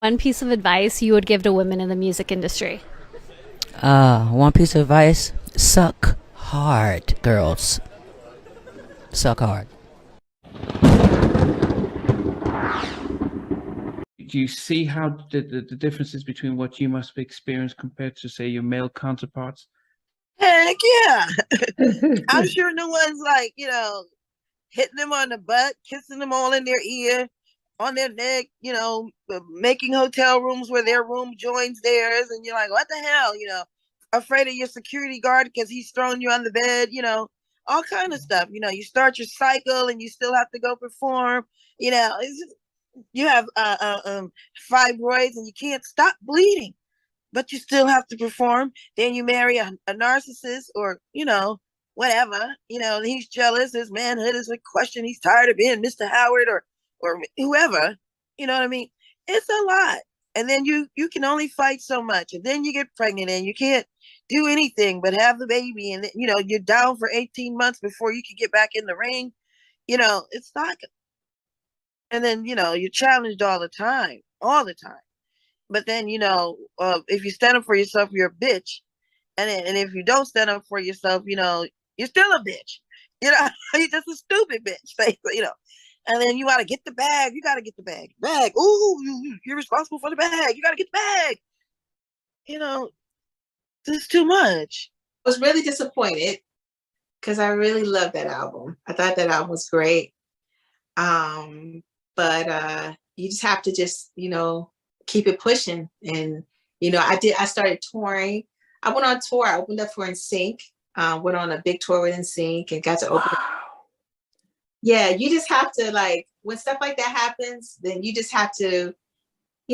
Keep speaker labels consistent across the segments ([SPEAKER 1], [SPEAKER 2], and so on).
[SPEAKER 1] One piece of advice you would give to women in the music industry?
[SPEAKER 2] One piece of advice: suck hard, girls. Suck hard.
[SPEAKER 3] Do you see how the differences between what you must experience compared to, say, your male counterparts?
[SPEAKER 4] Heck yeah. I'm sure no one's like, hitting them on the butt, kissing them all in their ear, on their neck, making hotel rooms where their room joins theirs. And you're like, what the hell? Afraid of your security guard because he's throwing you on the bed, all kind of stuff. You start your cycle and you still have to go perform. It's just, you have fibroids and you can't stop bleeding, but you still have to perform. Then you marry a narcissist or, whatever, he's jealous. His manhood is a question. He's tired of being Mr. Howard or whoever, you know what I mean? It's a lot. And then you can only fight so much. And then you get pregnant and you can't do anything but have the baby. And, you're down for 18 months before you can get back in the ring. It's like, and then, you're challenged all the time. But then, if you stand up for yourself, you're a bitch. And if you don't stand up for yourself, you're still a bitch. You're just a stupid bitch. And then you got to get the bag. You got to get the bag. Bag. Ooh, you're responsible for the bag. You got to get the bag. This is too much.
[SPEAKER 5] I was really disappointed because I really loved that album. I thought that album was great. But you just have to keep it pushing. And, I started touring. I went on tour. I opened up for NSYNC, went on a big tour with NSYNC and got to open. Wow. Yeah, you just have to, when stuff like that happens, then you just have to,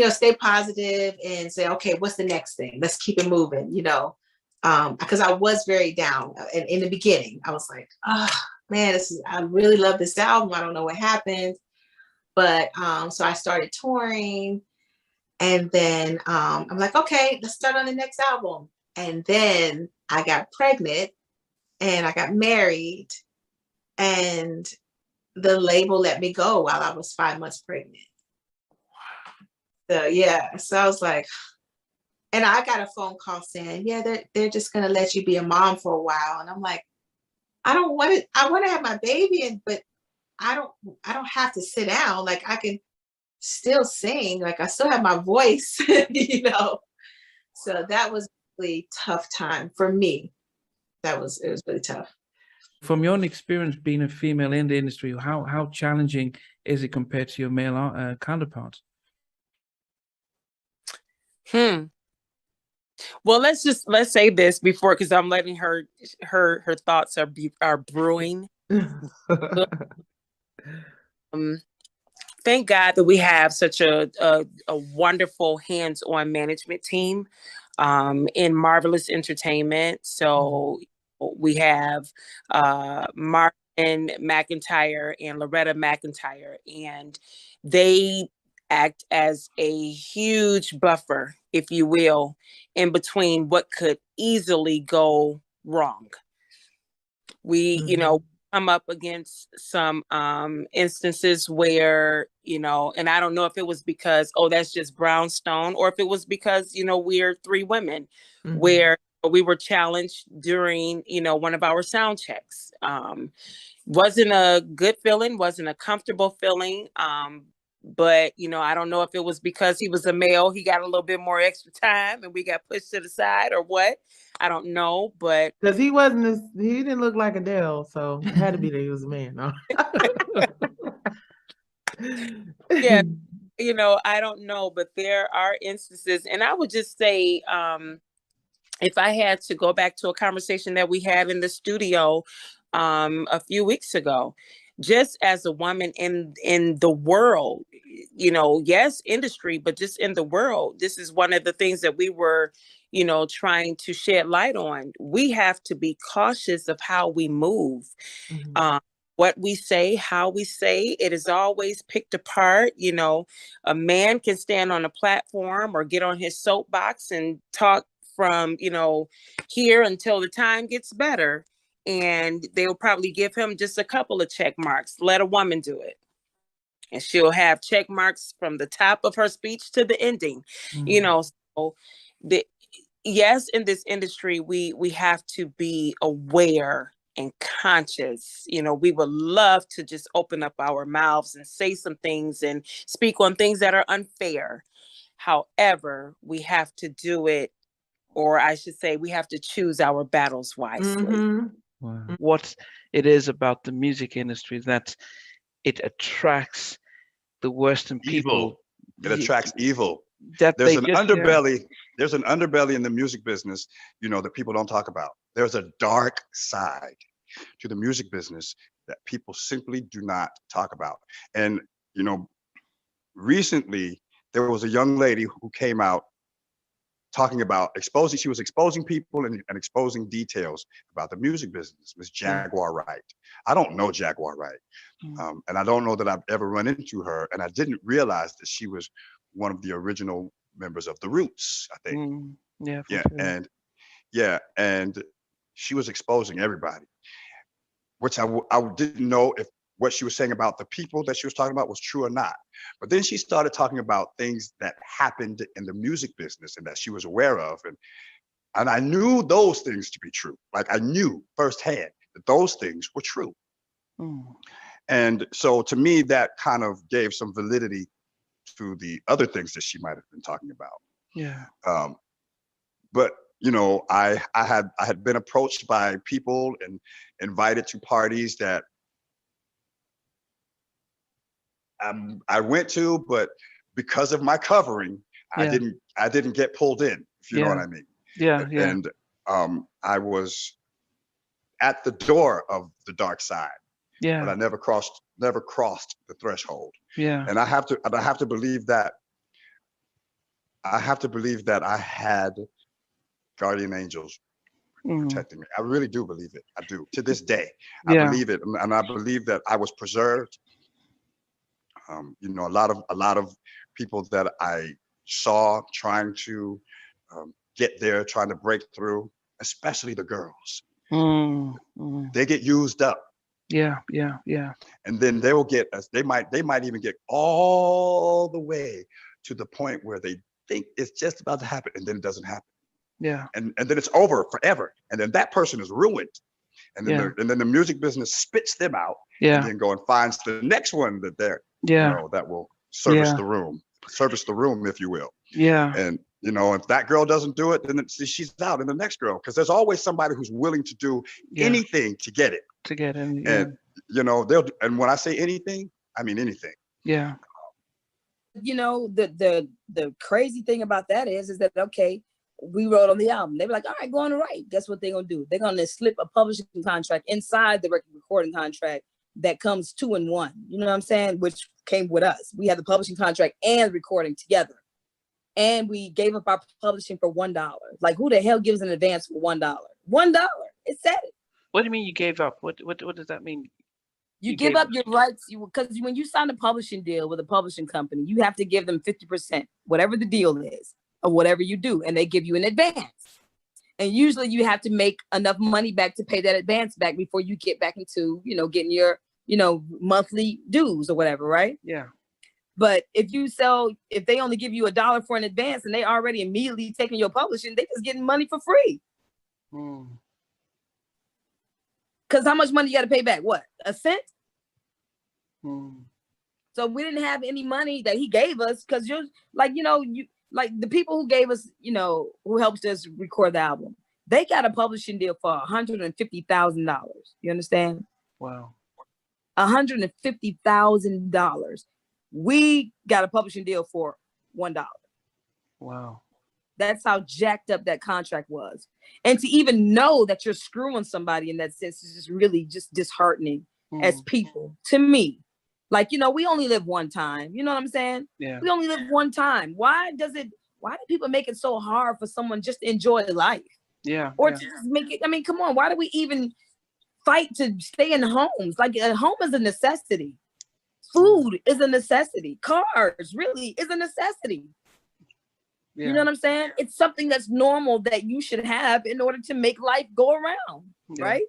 [SPEAKER 5] stay positive and say, okay, what's the next thing? Let's keep it moving, because I was very down. And in the beginning, I was like, oh, man, I really love this album. I don't know what happened. But so I started touring. And then I'm like, okay, let's start on the next album. And then I got pregnant and I got married and the label let me go while I was 5 months pregnant. So, yeah. So I was like, and I got a phone call saying, yeah, they're just going to let you be a mom for a while. And I'm like, I don't want it. I want to have my baby, but I don't have to sit down. Like I can still sing. Like I still have my voice, So that was a really tough time for me. It was really tough.
[SPEAKER 3] From your own experience being a female in the industry, how challenging is it compared to your male counterparts?
[SPEAKER 6] Well, let's say this before, because I'm letting her thoughts are brewing. Thank God that we have such a wonderful hands-on management team in Marvelous Entertainment. So we have Martin McIntyre and Loretta McIntyre, and they act as a huge buffer, if you will, in between what could easily go wrong. We, come up against some instances where, and I don't know if it was because, that's just brownstone, or if it was because, we're three women, where we were challenged during, one of our sound checks. Wasn't a good feeling, wasn't a comfortable feeling. But, I don't know if it was because he was a male, he got a little bit more extra time and we got pushed to the side or what. I don't know, but.
[SPEAKER 7] Because he didn't look like Adele, so it had to be that he was a man. No?
[SPEAKER 6] Yeah, I don't know, but there are instances. And I would just say, if I had to go back to a conversation that we had in the studio a few weeks ago, just as a woman in the world, yes, industry, but just in the world, this is one of the things that we were, trying to shed light on. We have to be cautious of how we move, what we say, how we say. It is always picked apart. A man can stand on a platform or get on his soapbox and talk from, here until the time gets better. And they'll probably give him just a couple of check marks. Let a woman do it. and she'll have check marks from the top of her speech to the ending. You know, so yes, in this industry, we have to be aware and conscious. You know, we would love to just open up our mouths and say some things and speak on things that are unfair. However, we have to do it, or I should say, we have to choose our battles wisely.
[SPEAKER 3] Wow. What it is about the music industry is that it attracts the worst in people.
[SPEAKER 8] It attracts evil.
[SPEAKER 3] That
[SPEAKER 8] There's
[SPEAKER 3] they
[SPEAKER 8] an
[SPEAKER 3] just-
[SPEAKER 8] underbelly. There's an underbelly in the music business, you know, that people don't talk about. There's a dark side to the music business that people simply do not talk about. And, you know, recently there was a young lady who came out talking about she was exposing people and exposing details about the music business, Miss Jaguar Wright. I don't know Jaguar Wright. And I don't know that I've ever run into her. And I didn't realize that she was one of the original members of The Roots, I think.
[SPEAKER 3] Yeah.
[SPEAKER 8] And she was exposing everybody, which I didn't know if what she was saying about the people that she was talking about was true or not. But then she started talking about things that happened in the music business and that she was aware of. And I knew those things to be true. Like I knew firsthand that those things were true. And so to me, that kind of gave some validity to the other things that she might have been talking about.
[SPEAKER 3] Yeah.
[SPEAKER 8] But you know, I had been approached by people and invited to parties that I went to, but because of my covering, I didn't get pulled in, if you know what I mean.
[SPEAKER 3] Yeah.
[SPEAKER 8] And I was at the door of the dark side.
[SPEAKER 3] Yeah.
[SPEAKER 8] But I never crossed the threshold.
[SPEAKER 3] Yeah.
[SPEAKER 8] And I have to believe that I had guardian angels protecting me. I really do believe it. I do. To this day, I believe it, and I believe that I was preserved. You know, a lot of people that I saw trying to get there, trying to break through, especially the girls. They get used up.
[SPEAKER 3] Yeah.
[SPEAKER 8] And then they will get they might even get all the way to the point where they think it's just about to happen, and then it doesn't happen.
[SPEAKER 3] Yeah.
[SPEAKER 8] And then it's over forever. And then that person is ruined. And then the music business spits them out.
[SPEAKER 3] Yeah.
[SPEAKER 8] And then go and finds the next one that they're you know, that will service the room, if you will.
[SPEAKER 3] Yeah.
[SPEAKER 8] And you know, if that girl doesn't do it, then she's out in the next girl, because there's always somebody who's willing to do anything to get it.
[SPEAKER 3] To get in.
[SPEAKER 8] And you know, and when I say anything, I mean anything.
[SPEAKER 3] Yeah.
[SPEAKER 9] You know, the crazy thing about that is that okay, we wrote on the album. They were like, all right, go on to write. Guess what they're gonna do? They're gonna slip a publishing contract inside the record recording contract that comes 2 in 1. You know what I'm saying? Which came with us. We had the publishing contract and recording together. And we gave up our publishing for $1. Like, who the hell gives an advance for $1? $1. It said it.
[SPEAKER 3] What do you mean you gave up? What does that mean?
[SPEAKER 9] You give up your rights, because when you sign a publishing deal with a publishing company, you have to give them 50%, whatever the deal is, of whatever you do, and they give you an advance. And usually you have to make enough money back to pay that advance back before you get back into, you know, getting your, you know, monthly dues or whatever, right?
[SPEAKER 3] Yeah.
[SPEAKER 9] But if they only give you $1 for an advance and they already immediately taking your publishing, they just getting money for free. Because how much money you got to pay back? What, a cent? So we didn't have any money that he gave us, because you're like, you know, like the people who gave us, you know, who helped us record the album, they got a publishing deal for $150,000. You understand?
[SPEAKER 3] Wow.
[SPEAKER 9] $150,000. We got a publishing deal for $1.
[SPEAKER 3] Wow.
[SPEAKER 9] That's how jacked up that contract was. And to even know that you're screwing somebody in that sense is just really just disheartening as people, to me. Like, you know, we only live one time. You know what I'm saying?
[SPEAKER 3] Yeah.
[SPEAKER 9] We only live one time. Why do people make it so hard for someone just to enjoy life?
[SPEAKER 3] Yeah.
[SPEAKER 9] Or to just make it, I mean, come on, why do we even fight to stay in homes? Like, a home is a necessity. Food is a necessity. Cars really is a necessity.
[SPEAKER 3] Yeah.
[SPEAKER 9] You know what I'm saying? It's something that's normal that you should have in order to make life go around, right?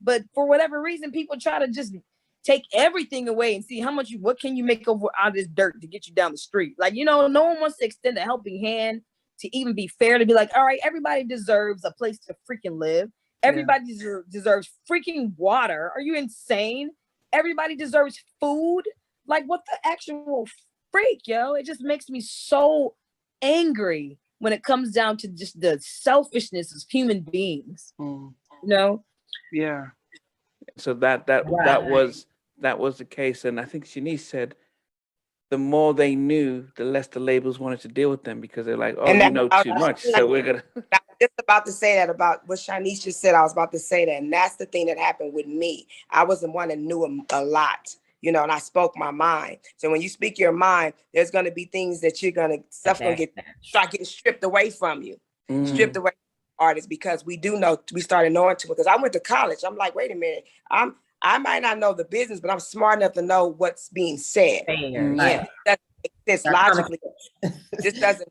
[SPEAKER 9] But for whatever reason, people try to just take everything away and see how much what can you make over out of this dirt to get you down the street. Like, you know, no one wants to extend a helping hand to even be fair, to be like, all right, everybody deserves a place to freaking live. Everybody deserves freaking water. Are you insane? Everybody deserves food. Like, what the actual freak, yo? It just makes me so angry when it comes down to just the selfishness of human beings. You know?
[SPEAKER 3] Yeah. So that was the case, and I think Shanice said the more they knew, the less the labels wanted to deal with them, because they're like, oh, you know too much, so we're gonna.
[SPEAKER 10] I was just about to say that about what Shanice just said. I was about to say that, and that's the thing that happened with me. I was the one that knew a lot, you know, and I spoke my mind. So when you speak your mind, there's going to be things that stuff going to start getting stripped away from you, stripped away from artists, because we started knowing too much. Because I went to college. I'm like, wait a minute, I might not know the business, but I'm smart enough to know what's being said. Yeah, that makes sense logically. This doesn't.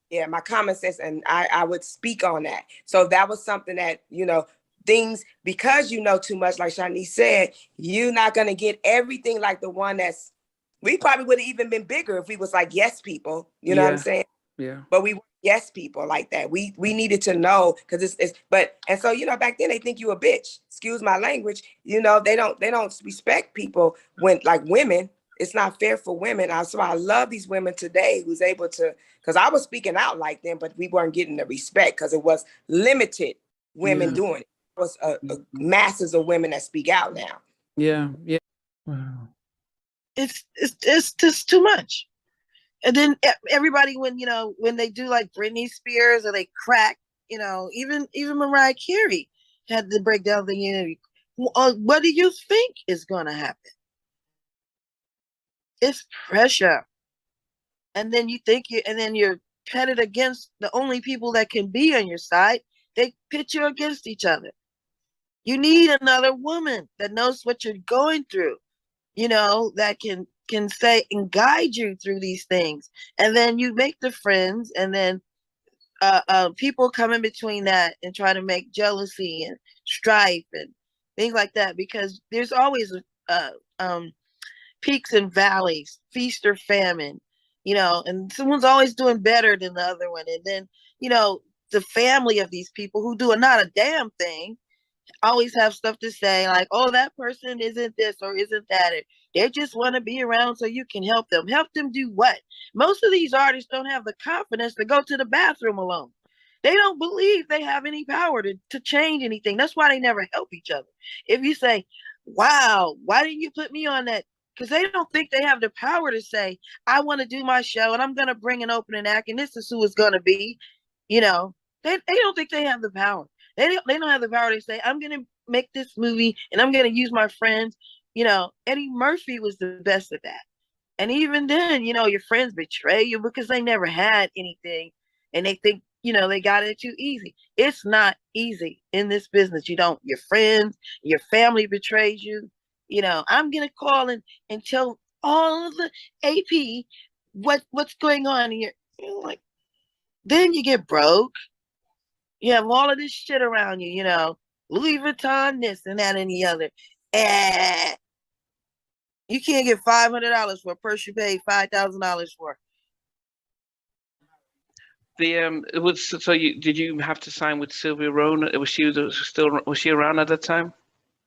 [SPEAKER 10] Yeah, my common sense, and I would speak on that. So that was something that, you know, things, because you know too much, like Shanice said, you're not going to get everything like the one we probably would have even been bigger if we was like yes people, you know what I'm saying?
[SPEAKER 3] Yeah.
[SPEAKER 10] But we weren't yes people like that. We needed to know, because and so, you know, back then they think you a bitch, excuse my language, you know, they don't respect people when, like, women. It's not fair for women. So I love these women today who's able to, because I was speaking out like them, but we weren't getting the respect because it was limited women doing it. It was masses of women that speak out now.
[SPEAKER 3] Yeah.
[SPEAKER 4] Wow. It's just too much. And then everybody, when they do like Britney Spears or they crack, you know, even Mariah Carey had to break down the unity. What do you think is going to happen? It's pressure. And then you're pitted against the only people that can be on your side. They pit you against each other. You need another woman that knows what you're going through, you know, that can say and guide you through these things. And then you make the friends, and then people come in between that and try to make jealousy and strife and things like that, because there's always peaks and valleys, feast or famine, you know, and someone's always doing better than the other one. And then, you know, the family of these people who do not a damn thing always have stuff to say, like, oh, that person isn't this or isn't that. They just want to be around so you can help them. Help them do what? Most of these artists don't have the confidence to go to the bathroom alone. They don't believe they have any power to change anything. That's why they never help each other. If you say, wow, why didn't you put me on that? Because they don't think they have the power to say, I want to do my show and I'm going to bring an opening act and this is who it's going to be. You know, they don't think they have the power. They don't have the power to say, I'm going to make this movie and I'm going to use my friends. You know, Eddie Murphy was the best at that. And even then, you know, your friends betray you because they never had anything and they think, you know, they got it too easy. It's not easy in this business. Your friends, your family betrays you. You know, I'm going to call and tell all of the AP what's going on here. You know, like, then you get broke. You have all of this shit around you, you know, Louis Vuitton, this and that and the other. You can't get $500 for a purse you paid $5,000 for.
[SPEAKER 3] Did you have to sign with Sylvia Rona? Was she around at that time?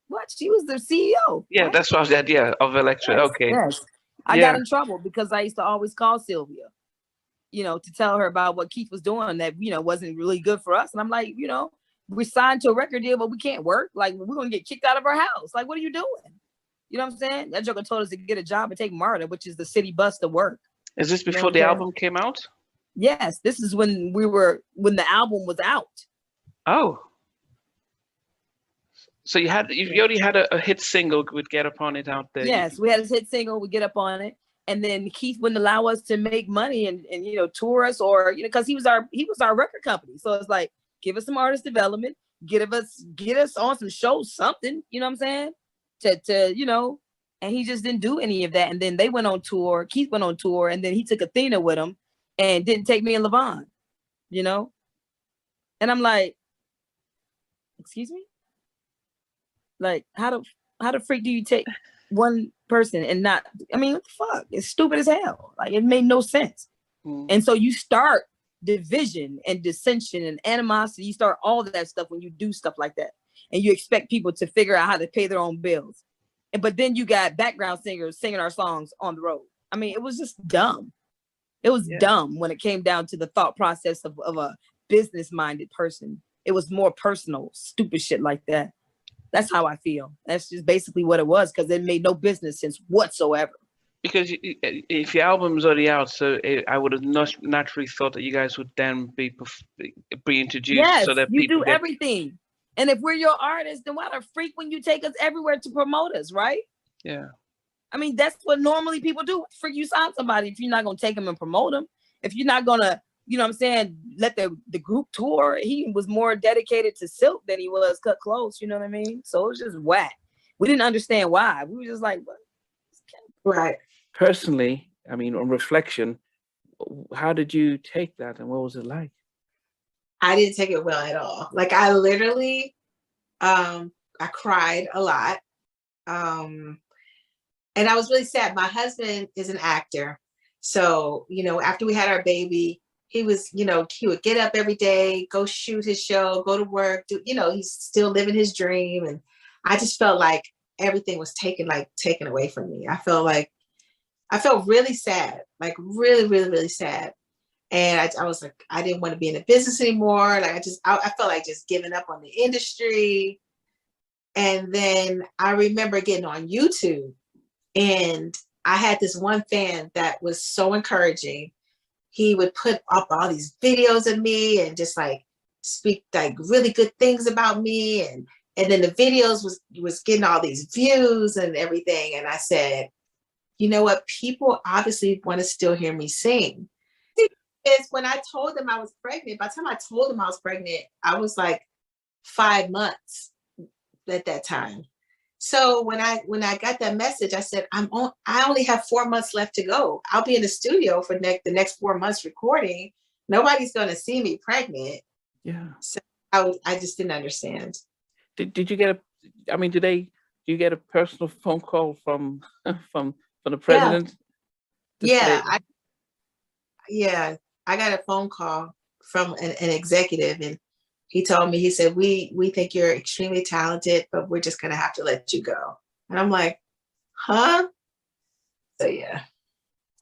[SPEAKER 9] What? She was the CEO.
[SPEAKER 3] Yeah,
[SPEAKER 9] right?
[SPEAKER 3] that's what I said. Yeah, of Elektra.
[SPEAKER 9] Yes,
[SPEAKER 3] Okay.
[SPEAKER 9] Yes. I got in trouble because I used to always call Sylvia, you know, to tell her about what Keith was doing that, you know, wasn't really good for us. And I'm like, you know, we signed to a record deal, but we can't work. Like, we're going to get kicked out of our house. Like, what are you doing? You know what I'm saying? That joker told us to get a job and take MARTA, which is the city bus to work.
[SPEAKER 3] Is this before the album came out?
[SPEAKER 9] Yes, this is when the album was out.
[SPEAKER 3] Oh. So you already had a hit single with Get Up On It out there.
[SPEAKER 9] Yes, we had a hit single, we Get Up On It. And then Keith wouldn't allow us to make money and you know, tour us, or, you know, because he was our record company. So it's like, give us some artist development, get us on some shows, something, you know what I'm saying? To you know, and he just didn't do any of that. And then they went on tour, Keith went on tour, and then he took Athena with him and didn't take me and Levon, you know? And I'm like, excuse me? Like, how the freak do you take one person and not, I mean, what the fuck? It's stupid as hell. Like, it made no sense. And so you start division and dissension and animosity. You start all of that stuff when you do stuff like that. And you expect people to figure out how to pay their own bills. But then you got background singers singing our songs on the road. I mean, it was just dumb. It was dumb when it came down to the thought process of a business-minded person. It was more personal, stupid shit like that. That's how I feel. That's just basically what it was, because it made no business sense whatsoever.
[SPEAKER 3] Because if your album's already out, so I would have naturally thought that you guys would then be introduced.
[SPEAKER 9] Yes,
[SPEAKER 3] so that
[SPEAKER 9] you
[SPEAKER 3] people
[SPEAKER 9] do everything. And if we're your artist, then why the freak when you take us everywhere to promote us, right?
[SPEAKER 3] Yeah.
[SPEAKER 9] I mean, that's what normally people do. Freak, you sign somebody if you're not going to take them and promote them. If you're not going to, you know what I'm saying, let the group tour. He was more dedicated to Silk than he was Cut Close, you know what I mean? So it was just whack. We didn't understand why. We were just like, what?
[SPEAKER 5] Right.
[SPEAKER 3] Personally, I mean, on reflection, how did you take that and what was it like?
[SPEAKER 5] I didn't take it well at all. Like, I literally, I cried a lot. And I was really sad. My husband is an actor. So, you know, after we had our baby, he was, you know, he would get up every day, go shoot his show, go to work, do, you know, he's still living his dream. And I just felt like everything was taken away from me. I felt really sad, like really, really, really sad. And I was like, I didn't want to be in the business anymore. Like, I felt like just giving up on the industry. And then I remember getting on YouTube, and I had this one fan that was so encouraging. He would put up all these videos of me and just like speak like really good things about me. And then the videos was getting all these views and everything. And I said, you know what? People obviously want to still hear me sing. Is when I told them I was pregnant, by the time I told them I was pregnant, I was like 5 months at that time. So when I got that message, I said, I only have 4 months left to go. I'll be in the studio for the next 4 months recording. Nobody's going to see me pregnant.
[SPEAKER 3] Yeah.
[SPEAKER 5] So I just didn't understand.
[SPEAKER 3] Did you get do you get a personal phone call from the president?
[SPEAKER 5] Yeah. I got a phone call from an executive, and he told me, he said, we think you're extremely talented, but we're just going to have to let you go. And I'm like, huh? So, yeah.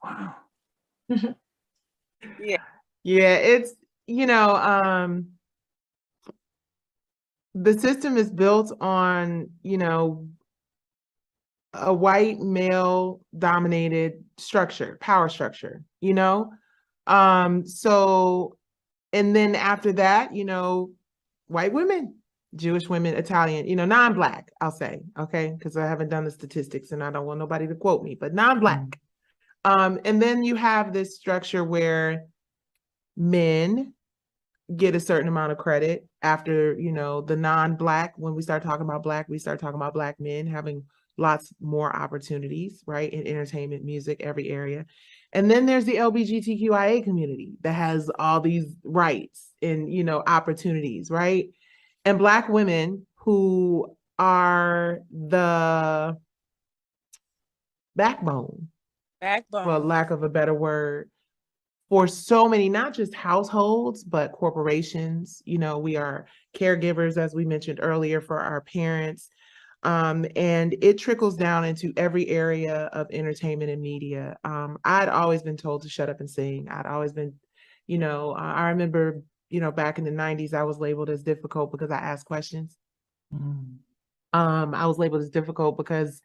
[SPEAKER 3] Wow.
[SPEAKER 7] Yeah, it's, you know, the system is built on, you know, a white male dominated structure, power structure, you know? So, and then after that, you know, white women, Jewish women, Italian, you know, non-Black, I'll say, okay? Because I haven't done the statistics and I don't want nobody to quote me, but non-Black. And then you have this structure where men get a certain amount of credit after, you know, the non-Black. When we start talking about Black, we start talking about Black men having lots more opportunities, right? In entertainment, music, every area. And then there's the LGBTQIA community that has all these rights and, you know, opportunities, right? And Black women who are the backbone, for lack of a better word, for so many, not just households, but corporations. You know, we are caregivers, as we mentioned earlier, for our parents. And it trickles down into every area of entertainment and media. I'd always been told to shut up and sing. I'd always been, you know, I remember, you know, back in the 90s, I was labeled as difficult because I asked questions. I was labeled as difficult because,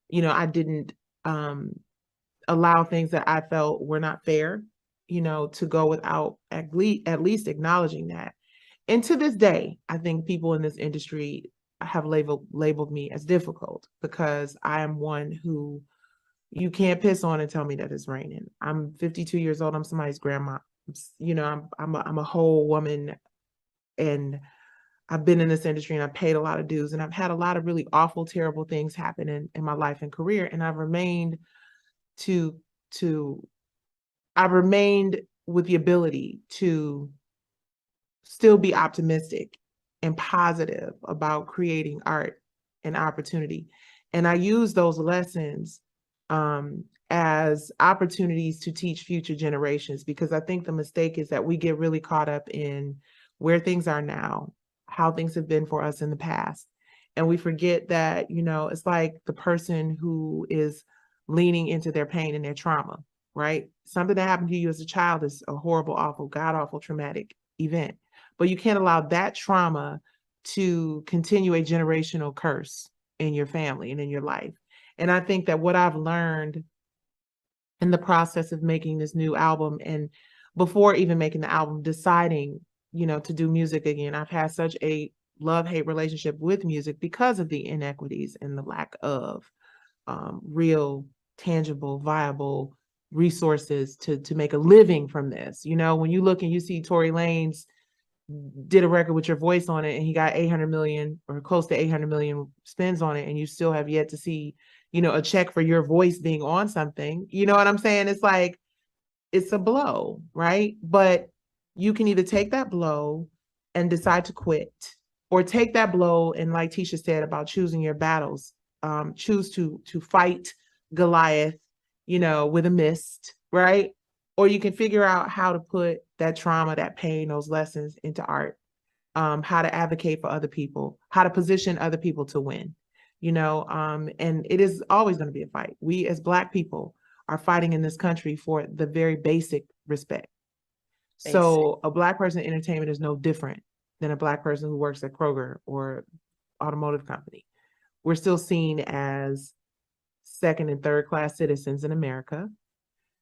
[SPEAKER 7] you know, I didn't allow things that I felt were not fair, you know, to go without at least acknowledging that. And to this day, I think people in this industry have labeled me as difficult because I am one who you can't piss on and tell me that it's raining. I'm 52 years old. I'm somebody's grandma. You know, I'm a whole woman, and I've been in this industry and I've paid a lot of dues, and I've had a lot of really awful, terrible things happen in my life and career. And I've remained with the ability to still be optimistic and positive about creating art and opportunity. And I use those lessons as opportunities to teach future generations, because I think the mistake is that we get really caught up in where things are now, how things have been for us in the past. And we forget that, you know, it's like the person who is leaning into their pain and their trauma, right? Something that happened to you as a child is a horrible, awful, god-awful, traumatic event. But you can't allow that trauma to continue a generational curse in your family and in your life. And I think that what I've learned in the process of making this new album, and before even making the album, deciding, you know, to do music again, I've had such a love-hate relationship with music because of the inequities and the lack of real, tangible, viable resources to make a living from this. You know, when you look and you see Tory Lanez did a record with your voice on it and he got 800 million or close to 800 million spins on it, and you still have yet to see, you know, a check for your voice being on something. You know what I'm saying? It's like, it's a blow, right? But you can either take that blow and decide to quit, or take that blow and, like Tisha said about choosing your battles, choose to fight Goliath, you know, with a mist, right? Or you can figure out how to put that trauma, that pain, those lessons into art, how to advocate for other people, how to position other people to win, you know, and it is always going to be a fight. We as Black people are fighting in this country for the very basic respect. So a Black person in entertainment is no different than a Black person who works at Kroger or automotive company. We're still seen as second and third class citizens in America,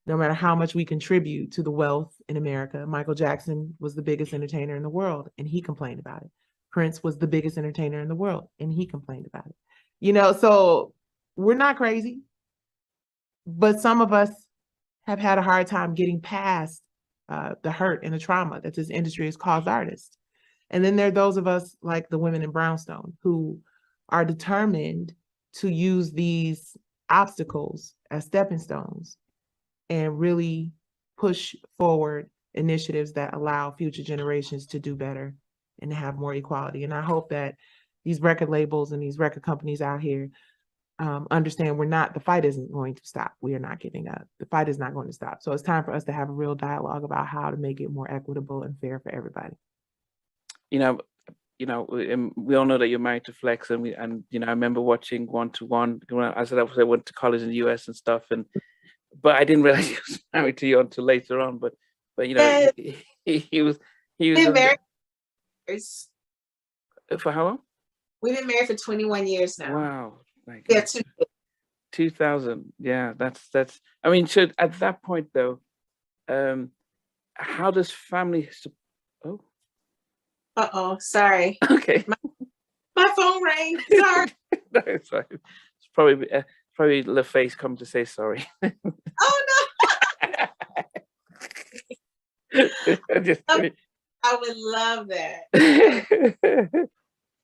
[SPEAKER 7] no matter how much we contribute to the wealth in America. Michael Jackson was the biggest entertainer in the world, and he complained about it. Prince was the biggest entertainer in the world, and he complained about it. You know, so we're not crazy, but some of us have had a hard time getting past the hurt and the trauma that this industry has caused artists. And then there are those of us like the women in Brownstone who are determined to use these obstacles as stepping stones and really push forward initiatives that allow future generations to do better and to have more equality. And I hope that these record labels and these record companies out here understand the fight isn't going to stop. We are not giving up. The fight is not going to stop. So it's time for us to have a real dialogue about how to make it more equitable and fair for everybody.
[SPEAKER 3] You know, we all know that you're married to Flex, and you know, I remember watching One to One. I went to college in the US and stuff, but I didn't realize he was married to you until later on. But you know, he was
[SPEAKER 5] married
[SPEAKER 3] for how long?
[SPEAKER 5] We've been married for 21 years now.
[SPEAKER 3] Wow.
[SPEAKER 5] Yeah,
[SPEAKER 3] 2000. Yeah, that's. I mean, so at that point though, how does family?
[SPEAKER 5] Sorry.
[SPEAKER 3] Okay.
[SPEAKER 5] My phone rang. Sorry.
[SPEAKER 3] No, it's fine. It's probably LaFace come to say sorry.
[SPEAKER 5] Oh no. I would love that.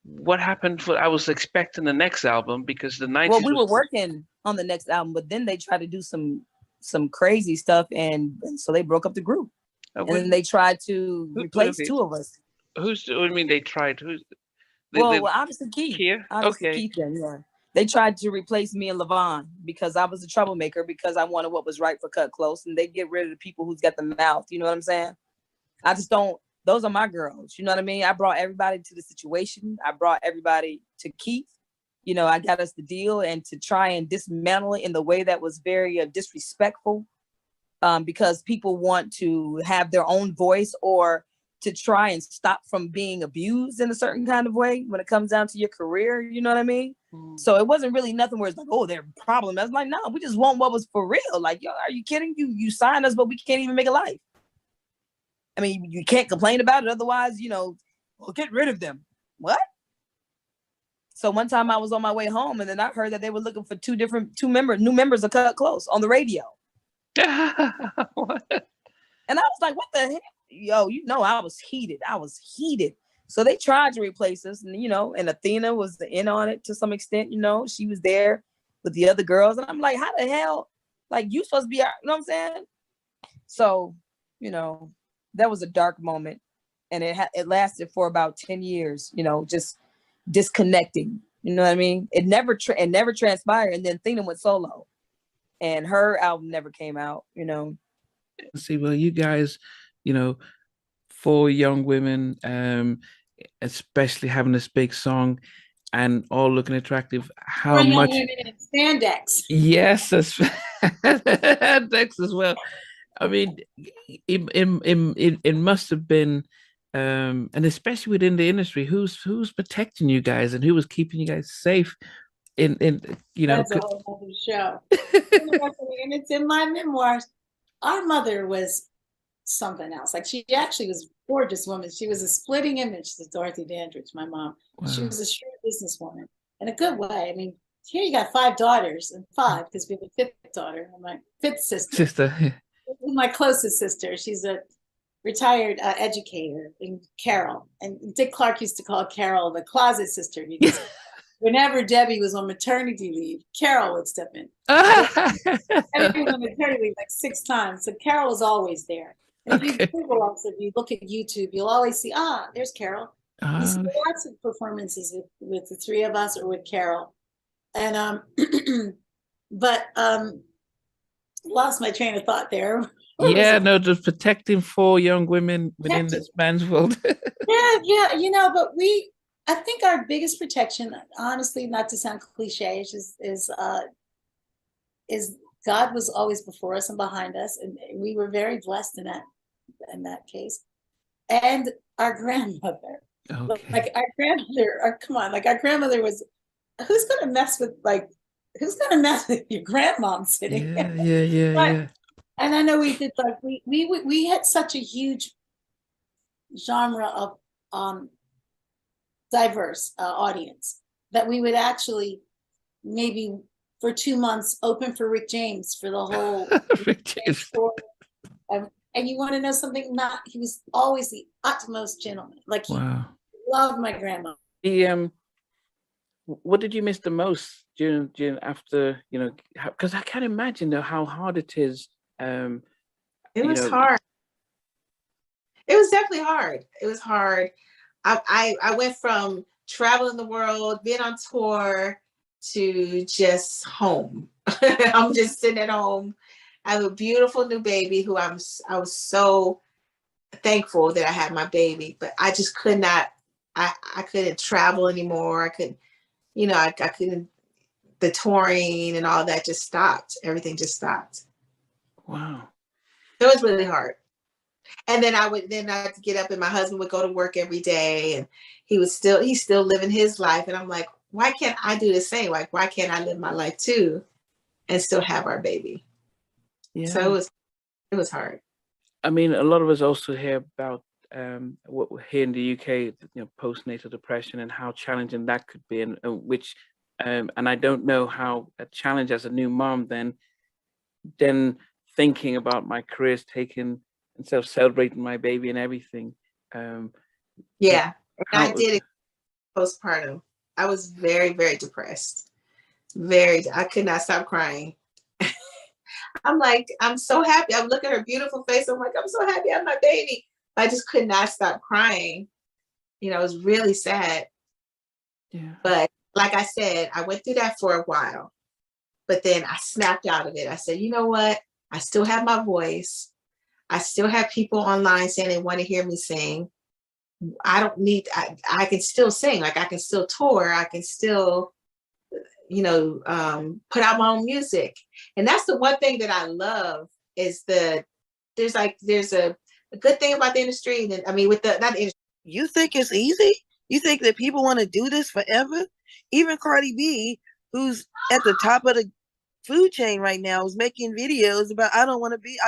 [SPEAKER 3] What happened I was expecting the next album because the 90s.
[SPEAKER 9] Well, we were working on the next album, but then they tried to do some crazy stuff, and so they broke up the group. And then they tried to replace two of us.
[SPEAKER 3] What do you mean they tried?
[SPEAKER 9] Well, obviously Keith.
[SPEAKER 3] Here?
[SPEAKER 9] Obviously
[SPEAKER 3] Okay.
[SPEAKER 9] Keith then, yeah. They tried to replace me and Levon because I was a troublemaker, because I wanted what was right for Cut Close, and they get rid of the people who's got the mouth. You know what I'm saying? I just don't. Those are my girls. You know what I mean? I brought everybody to the situation. I brought everybody to Keith. You know, I got us the deal, and to try and dismantle it in the way that was very disrespectful, because people want to have their own voice, or to try and stop from being abused in a certain kind of way when it comes down to your career. You know what I mean? So it wasn't really nothing where it's like, oh, they're a problem. I was like, no, we just want what was for real. Like, yo, are you kidding? You signed us, but we can't even make a life. I mean, you can't complain about it. Otherwise, you know, well, get rid of them. What? So one time I was on my way home, and then I heard that they were looking for new members of Cut Close on the radio.
[SPEAKER 3] What?
[SPEAKER 9] And I was like, what the hell? Yo, you know, I was heated. So they tried to replace us, and, you know, and Athena was in on it to some extent. You know, she was there with the other girls. And I'm like, how the hell? Like, you supposed to be, you know what I'm saying? So, you know, that was a dark moment. And it lasted for about 10 years, you know, just disconnecting You know what I mean? It never transpired. And then Thina went solo, and her album never came out. You know.
[SPEAKER 3] See, well, you guys, you know, for young women, especially having this big song and all looking attractive, how
[SPEAKER 11] For young
[SPEAKER 3] much
[SPEAKER 11] women in spandex.
[SPEAKER 3] Yes, Dex as well. I mean, it must have been, and especially within the industry, who's protecting you guys and who was keeping you guys safe in you know.
[SPEAKER 11] That's a whole other show. And it's in my memoirs. Our mother was something else. Like, she actually was a gorgeous woman. She was a splitting image to Dorothy Dandridge, my mom.
[SPEAKER 3] Wow.
[SPEAKER 11] She was a shrewd businesswoman in a good way. I mean, here you got 5 daughters, and 5 because we have a 5th daughter, and my 5th sister. My closest sister. She's a retired educator, in Carol. And Dick Clark used to call Carol the closet sister, because whenever Debbie was on maternity leave, Carol would step in. Debbie was on maternity leave like 6 times, so Carol was always there. And if you Google us, if you look at YouTube, you'll always see, there's Carol. You see lots of performances with the 3 of us or with Carol. And lost my train of thought there.
[SPEAKER 3] Just protecting 4 young women within this man's world.
[SPEAKER 11] yeah, you know, but I think our biggest protection, honestly, not to sound cliche, is God was always before us and behind us, and we were very blessed in that case. And our grandmother, like our grandmother, come on, like our grandmother was, who's gonna mess with your grandmom sitting?
[SPEAKER 3] Yeah.
[SPEAKER 11] And I know we did, like we had such a huge genre of diverse audience that we would actually maybe for 2 months open for Rick James for the whole Rick James. And you want to know something? He was always the utmost gentleman. Like, he loved my grandma.
[SPEAKER 3] What did you miss the most during after, you know, because I can't imagine though how hard it is.
[SPEAKER 5] It was hard. It was definitely hard. It was hard. I went from traveling the world, being on tour, to just home. I'm just sitting at home. I have a beautiful new baby who I was so thankful that I had my baby, but I just could not, I couldn't travel anymore. I couldn't, you know, I couldn't, the touring and all that just stopped. Everything just stopped.
[SPEAKER 3] Wow.
[SPEAKER 5] It was really hard. And then I would have to get up, and my husband would go to work every day, and he's still living his life. And I'm like, why can't I do the same? Like, why can't I live my life too and still have our baby? Yeah. So it was hard.
[SPEAKER 3] I mean, a lot of us also hear about what here in the UK, you know, postnatal depression and how challenging that could be, and and I don't know how a challenge as a new mom then thinking about my careers taking instead of celebrating my baby and everything.
[SPEAKER 5] Yeah, I did it postpartum. I was very, very depressed. I could not stop crying. I'm like, I'm so happy. I look at her beautiful face. I'm like, I'm so happy I have my baby. I just could not stop crying. You know, it was really sad. Yeah. But like I said, I went through that for a while, but then I snapped out of it. I said, you know what? I still have my voice. I still have people online saying they want to hear me sing. I can still sing. Like, I can still tour. I can still, you know, put out my own music. And that's the one thing that I love is there's a good thing about the industry. And I mean, not the industry.
[SPEAKER 4] You think it's easy? You think that people want to do this forever? Even Cardi B, who's at the top of the food chain right now, is making videos about, I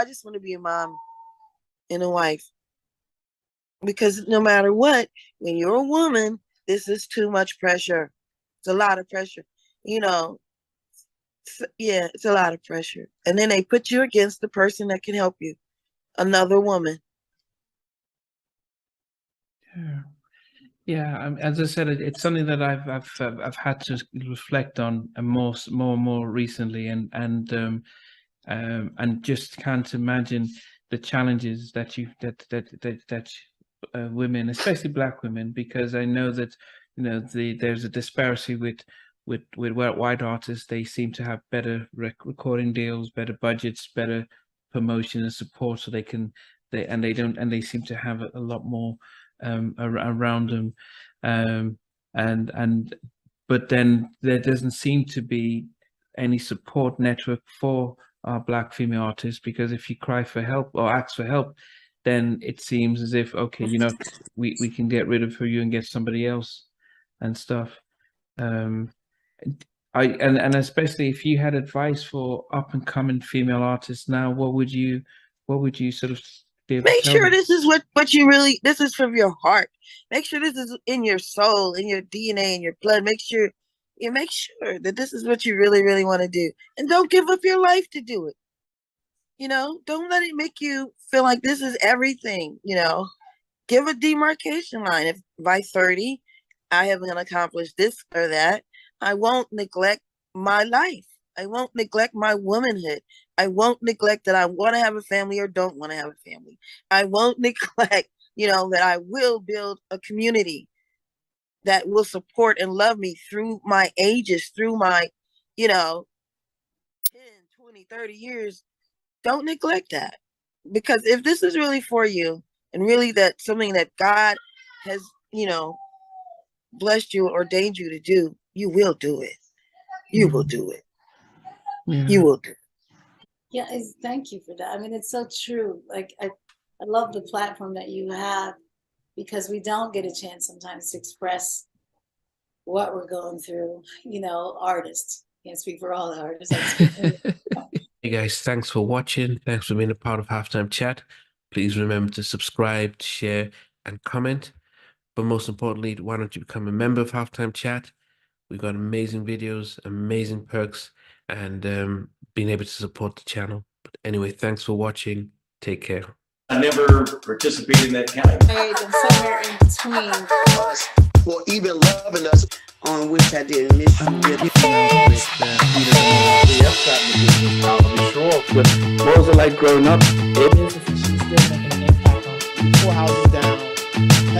[SPEAKER 4] just want to be a mom and a wife. Because no matter what, when you're a woman, this is too much pressure. It's a lot of pressure. You know, yeah, it's a lot of pressure. And then they put you against the person that can help you, another woman.
[SPEAKER 3] Yeah. As I said, it's something that I've had to reflect on more and more recently, and just can't imagine the challenges that women, especially Black women, because I know that there's a disparity with white artists. They seem to have better recording deals, better budgets, better promotion and support, so they seem to have a lot more around them, but then there doesn't seem to be any support network for our Black female artists, because if you cry for help or ask for help, then it seems as if, okay, we can get rid of you and get somebody else and stuff. And especially if you had advice for up and coming female artists now, what would you sort of
[SPEAKER 4] make sure this is what you really, this is from your heart. Make sure this is in your soul, in your DNA, in your blood. Make sure that this is what you really, really want to do. And don't give up your life to do it. Don't let it make you feel like this is everything. Give a demarcation line. If by 30, I haven't accomplished this or that, I won't neglect my life. I won't neglect my womanhood. I won't neglect that I want to have a family or don't want to have a family. I won't neglect, that I will build a community that will support and love me through my ages, through my, 10, 20, 30 years. Don't neglect that. Because if this is really for you and really that something that God has, blessed you, ordained you to do, you will do it. You will do it.
[SPEAKER 3] Yeah.
[SPEAKER 4] You will do it.
[SPEAKER 11] Yeah, thank you for that. I mean, it's so true. Like, I love the platform that you have, because we don't get a chance sometimes to express what we're going through, artists. Can't speak for all the artists.
[SPEAKER 12] Hey guys, thanks for watching. Thanks for being a part of Halftime Chat. Please remember to subscribe, share, and comment. But most importantly, why don't you become a member of Halftime Chat? We've got amazing videos, amazing perks, and being able to support the channel. But anyway, thanks for watching. Take care.
[SPEAKER 13] I never participated in that kind of
[SPEAKER 11] and somewhere in between
[SPEAKER 14] us, or even loving us, on which I did miss you.
[SPEAKER 3] What was it like growing up?
[SPEAKER 15] She's still making an impact on 4 houses down.
[SPEAKER 13] I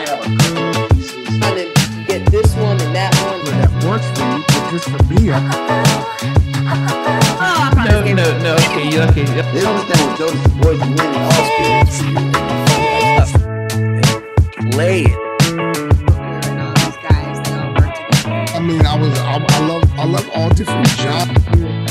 [SPEAKER 13] have a couple of pieces.
[SPEAKER 4] I didn't get this one and that one.
[SPEAKER 15] That works for you, but just for me,
[SPEAKER 3] No. Okay.
[SPEAKER 14] They don't think Joseph's voice is winning all spirits.
[SPEAKER 12] Play it.
[SPEAKER 5] These guys, they all work together.
[SPEAKER 15] I mean, I love all different genres.